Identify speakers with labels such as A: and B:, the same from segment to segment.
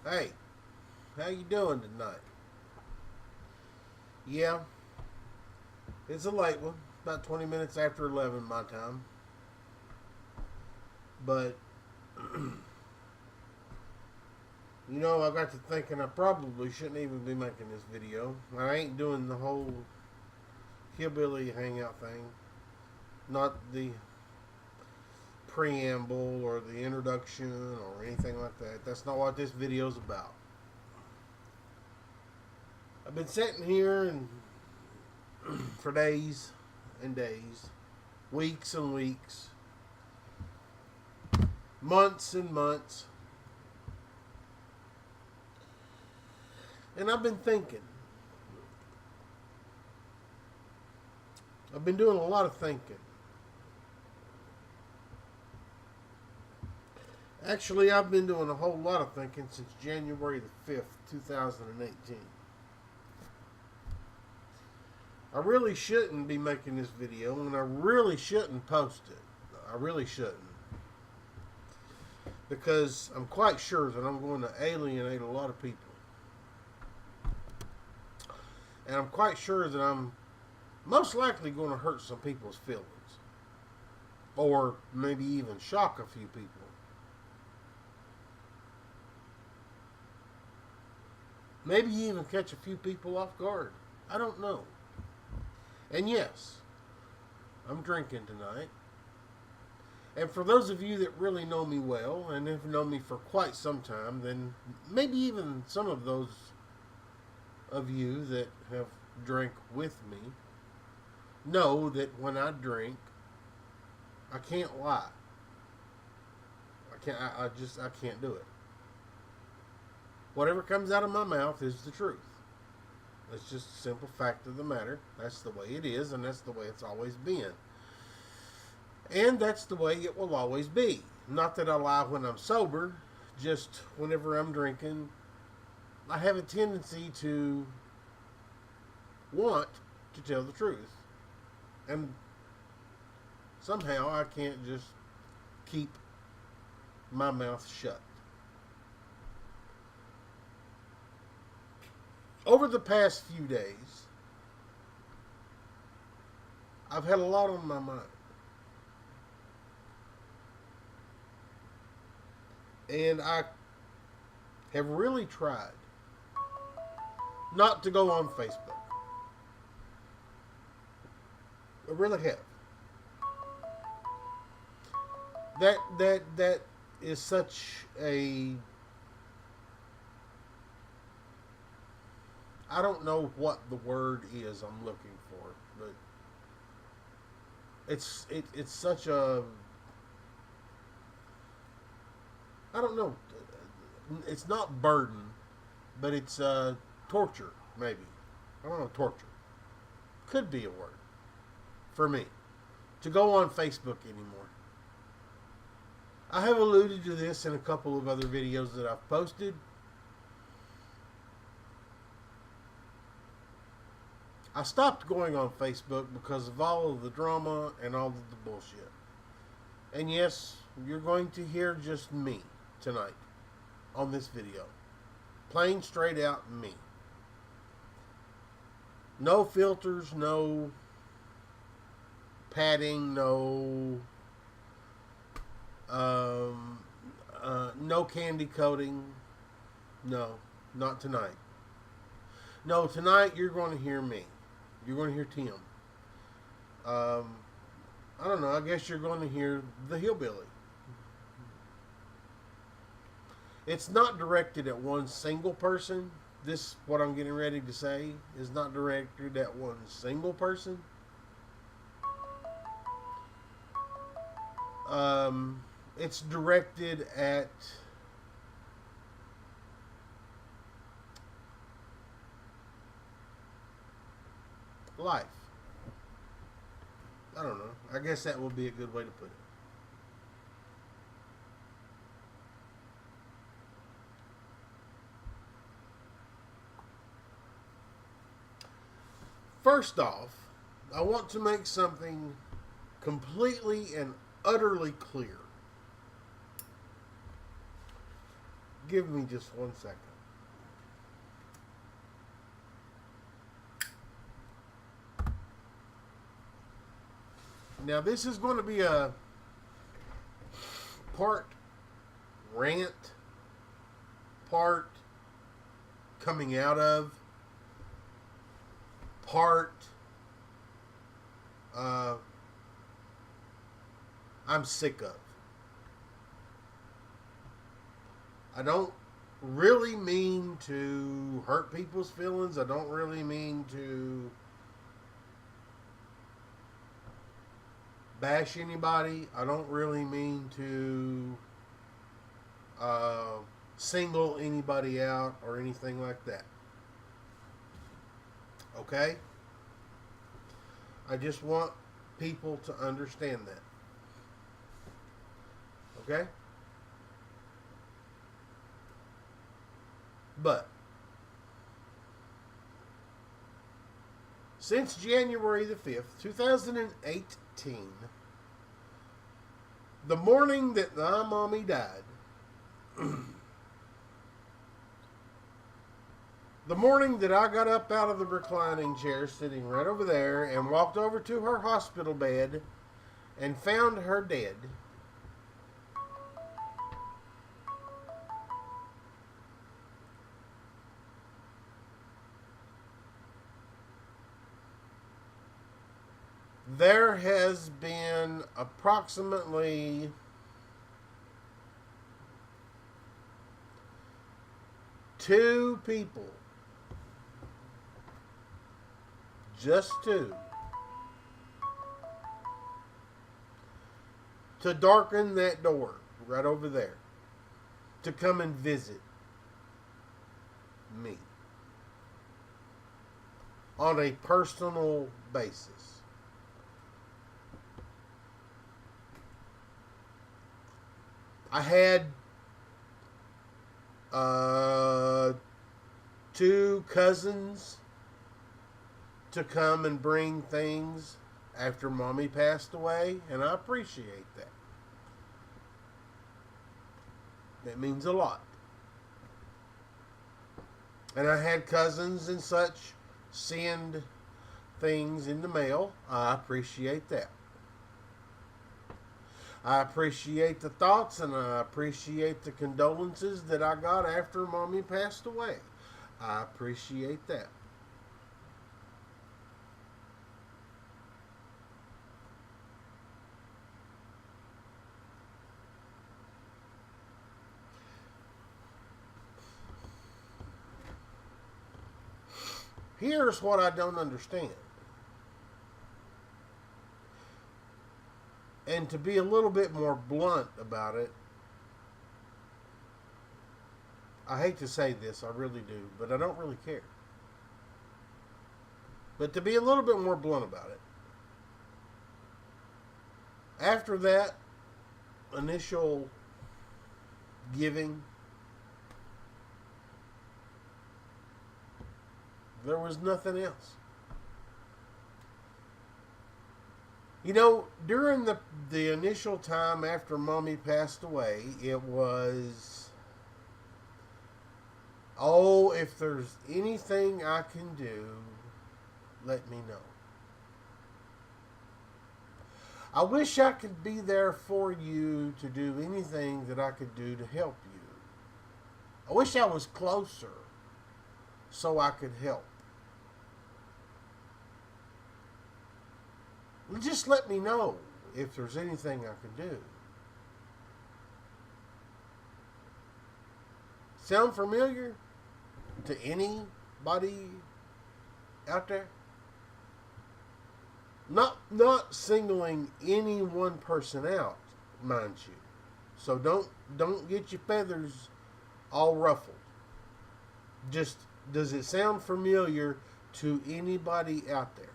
A: Hey, how you doing tonight? Yeah, it's a late one, about 20 minutes after 11 my time. But, I got to thinking I probably shouldn't even be making this video. I ain't doing the whole hillbilly hangout thing. Not the preamble or the introduction or anything like that. That's not what this video's about. I've been sitting here and for days and days, weeks and weeks, months and months. And I've been thinking. I've been doing a lot of thinking. Actually, I've been doing a whole lot of thinking since January the 5th, 2018. I really shouldn't be making this video, and I really shouldn't post it. I really shouldn't. Because I'm quite sure that I'm going to alienate a lot of people. And I'm quite sure that I'm most likely going to hurt some people's feelings. Or maybe even shock a few people. Maybe even catch a few people off guard. I don't know. And yes, I'm drinking tonight. And for those of you that really know me well and have known me for quite some time, then maybe even some of those of you that have drank with me know that when I drink, I can't lie. I can't do it. Whatever comes out of my mouth is the truth. It's just a simple fact of the matter. That's the way it is, and that's the way it's always been. And that's the way it will always be. Not that I lie when I'm sober, just whenever I'm drinking, I have a tendency to want to tell the truth. And somehow I can't just keep my mouth shut. Over the past few days, I've had a lot on my mind. And I have really tried not to go on Facebook. I really have. That is such a, I don't know what the word is I'm looking for, but it's such a, I don't know. It's not burden, but it's torture, maybe. I don't know, torture. Could be a word for me to go on Facebook anymore. I have alluded to this in a couple of other videos that I've posted. I stopped going on Facebook because of all of the drama and all of the bullshit. And yes, you're going to hear just me tonight on this video. Plain straight out me. No filters, no padding, no candy coating. No, not tonight. No, tonight you're going to hear me. You're going to hear Tim. I don't know. I guess you're going to hear the hillbilly. It's not directed at one single person. This, what I'm getting ready to say, is not directed at one single person. It's directed at life. I don't know. I guess that would be a good way to put it. First off, I want to make something completely and utterly clear. Give me just 1 second. Now, this is going to be a part rant, part coming out of, part I'm sick of. I don't really mean to hurt people's feelings. I don't really mean to bash anybody. I don't really mean to single anybody out or anything like that. Okay? I just want people to understand that. Okay? But since January the 5th, 2018, the morning that my mommy died, the morning that I got up out of the reclining chair sitting right over there and walked over to her hospital bed and found her dead, there has been approximately two people, just two, to darken that door right over there to come and visit me on a personal basis. I had two cousins to come and bring things after Mommy passed away, and I appreciate that. That means a lot. And I had cousins and such send things in the mail. I appreciate that. I appreciate the thoughts and I appreciate the condolences that I got after Mommy passed away. I appreciate that. Here's what I don't understand. And to be a little bit more blunt about it, I hate to say this, I really do, but I don't really care. But to be a little bit more blunt about it, after that initial giving, there was nothing else. You know, during the initial time after Mommy passed away, it was, oh, if there's anything I can do, let me know. I wish I could be there for you to do anything that I could do to help you. I wish I was closer so I could help. Just let me know if there's anything I can do. Sound familiar to anybody out there? Not singling any one person out, mind you. So don't get your feathers all ruffled. Just, does it sound familiar to anybody out there?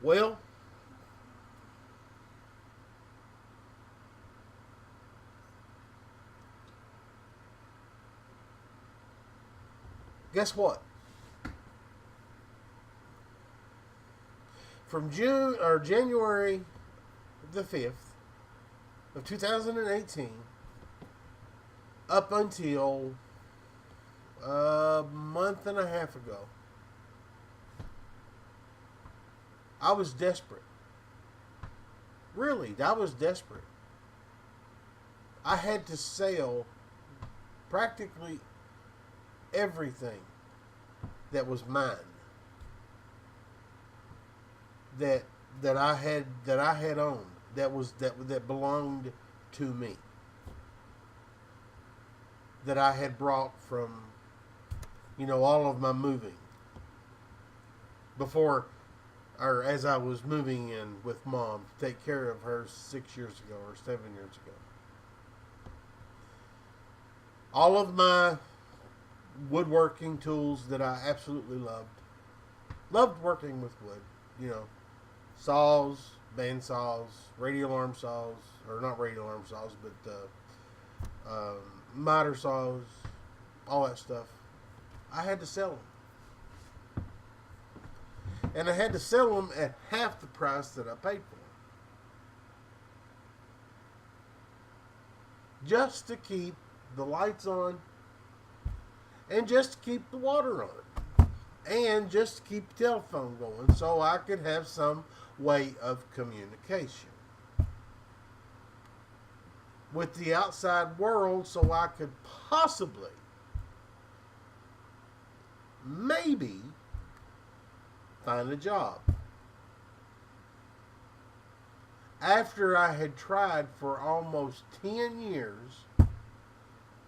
A: Well, guess what? from January the 5th of 2018 up until a month and a half ago, I was desperate. Really, I was desperate. I had to sell practically everything that was mine, that I had owned, that belonged to me, that I had brought from, all of my moving before, or as I was moving in with Mom to take care of her 6 years ago or 7 years ago. All of my woodworking tools that I absolutely loved working with wood, saws, bandsaws, radio arm saws, or not radio arm saws, but miter saws, all that stuff. I had to sell them. And I had to sell them at half the price that I paid for them. Just to keep the lights on, and just to keep the water on, and just to keep the telephone going so I could have some way of communication with the outside world, so I could possibly, maybe, find a job. After I had tried for almost 10 years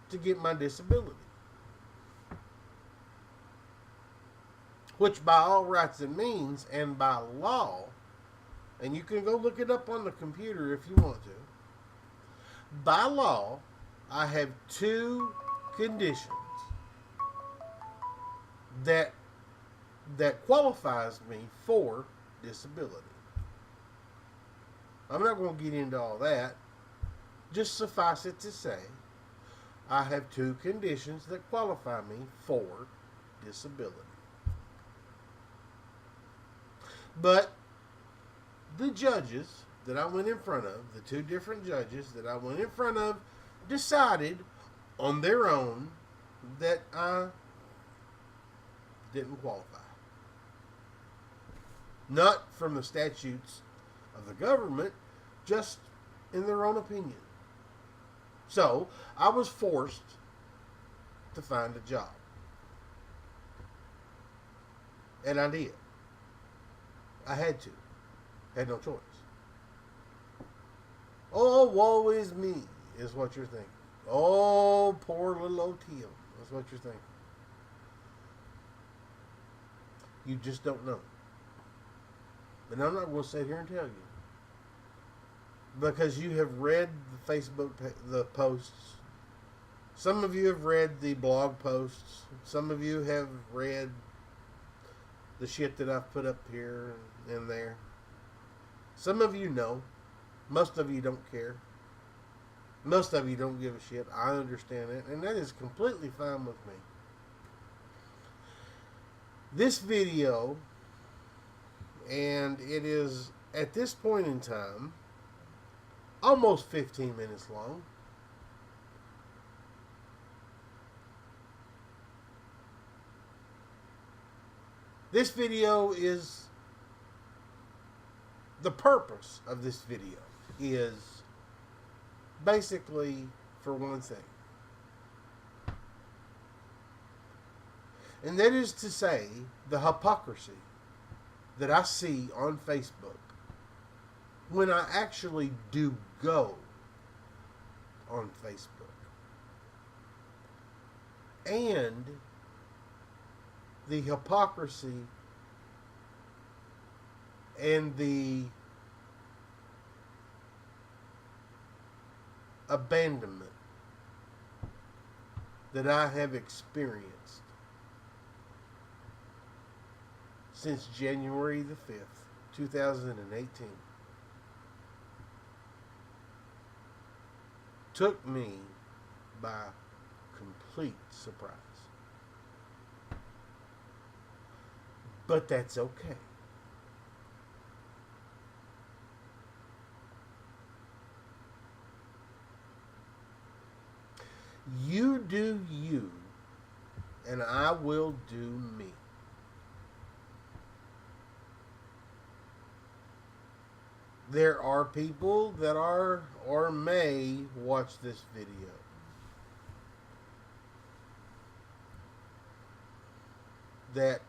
A: to get my disability, which by all rights and means and by law, and you can go look it up on the computer if you want to, by law, I have 2 conditions that qualifies me for disability. I'm not going to get into all that. Just suffice it to say, I have 2 conditions that qualify me for disability. But the judges that I went in front of, the 2 different judges that I went in front of, decided on their own that I didn't qualify. Not from the statutes of the government, just in their own opinion. So, I was forced to find a job. And I did. I had to. Had no choice. Oh, woe is me, is what you're thinking. Oh, poor little old Tim, that's what you're thinking. You just don't know. And I'm not going to sit here and tell you. Because you have read the Facebook, the posts. Some of you have read the blog posts. Some of you have read the shit that I've put up here and there. Some of you know. Most of you don't care. Most of you don't give a shit. I understand it. And that is completely fine with me. This video, and it is at this point in time almost 15 minutes long. This video is, the purpose of this video is basically for one thing. And that is to say, the hypocrisy that I see on Facebook when I actually do go on Facebook. And the hypocrisy and the abandonment that I have experienced since January the 5th, 2018, took me by complete surprise. But that's okay. You do you, and I will do me. There are people that are or may watch this video that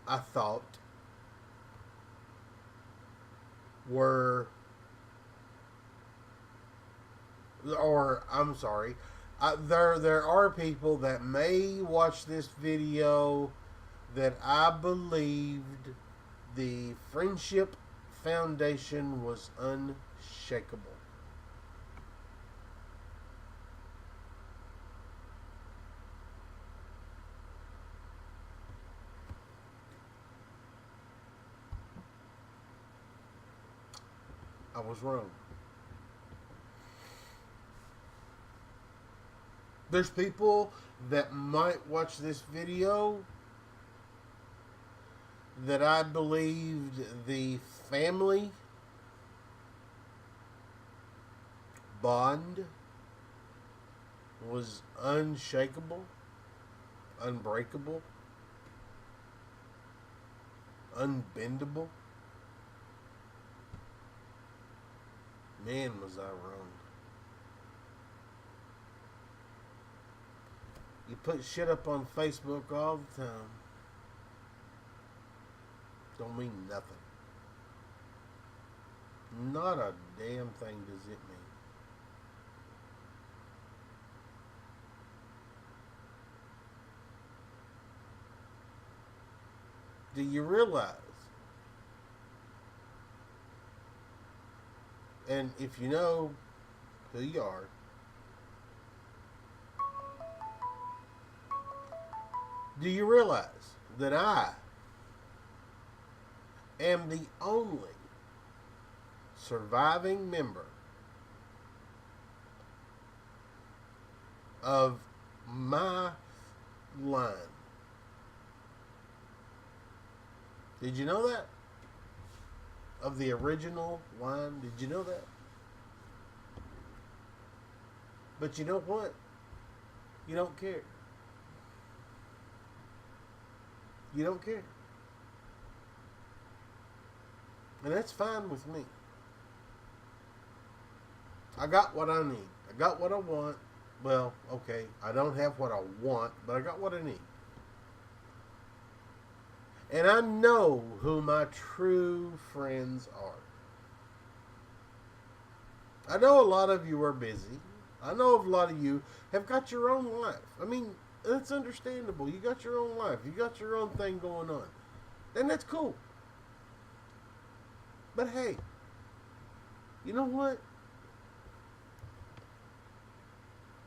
A: I thought were, or I'm sorry, there are people that may watch this video that I believed the Friendship Foundation was unshakable. I was wrong. There's people that might watch this video that I believed the family bond was unshakable, unbreakable, unbendable. Man, was I wrong. You put shit up on Facebook all the time. Don't mean nothing. Not a damn thing does it mean. Do you realize? And if you know who you are, do you realize that I am the only surviving member of my line? Did you know that? Of the original line? Did you know that? But you know what? You don't care. You don't care. And that's fine with me. I got what I need. I got what I want. Well, okay, I don't have what I want, but I got what I need. And I know who my true friends are. I know a lot of you are busy. I know a lot of you have got your own life. I mean, that's understandable. You got your own life. You got your own thing going on. And that's cool. But hey, you know what?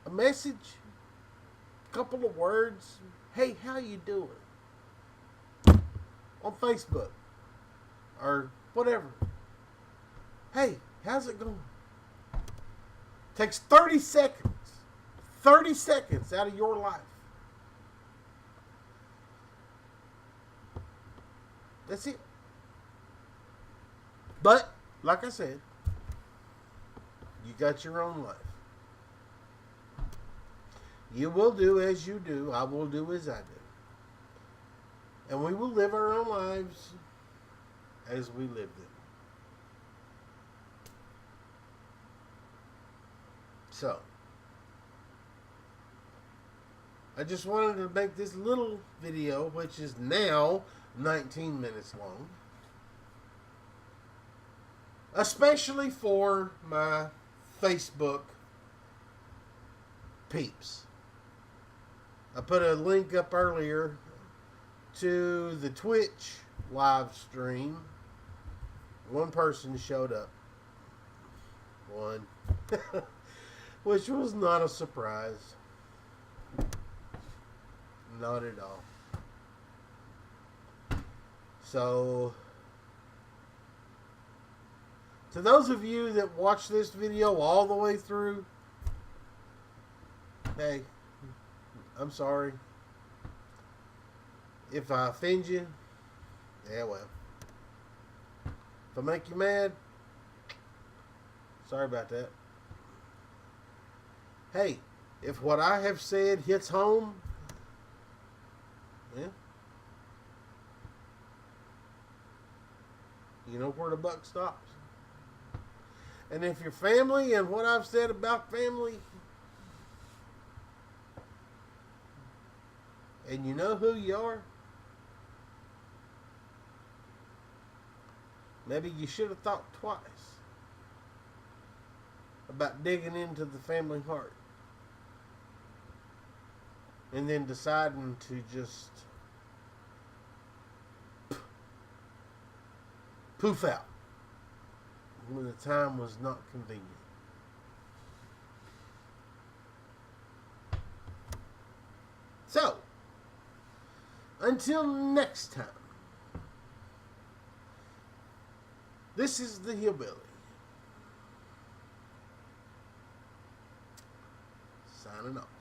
A: A message, a couple of words. Hey, how you doing? On Facebook or whatever. Hey, how's it going? Takes 30 seconds. 30 seconds out of your life. That's it. But, like I said, you got your own life. You will do as you do. I will do as I do. And we will live our own lives as we live them. So, I just wanted to make this little video, which is now 19 minutes long, especially for my Facebook peeps. I put a link up earlier to the Twitch live stream. One person showed up. One. Which was not a surprise. Not at all. So, to those of you that watch this video all the way through, hey, I'm sorry. If I offend you, yeah, well. If I make you mad, sorry about that. Hey, If what I have said hits home, yeah, you know where the buck stops. And if your family and what I've said about family, and you know who you are, maybe you should have thought twice about digging into the family heart and then deciding to just poof out when the time was not convenient. So, until next time, this is the Hillbilly, signing off.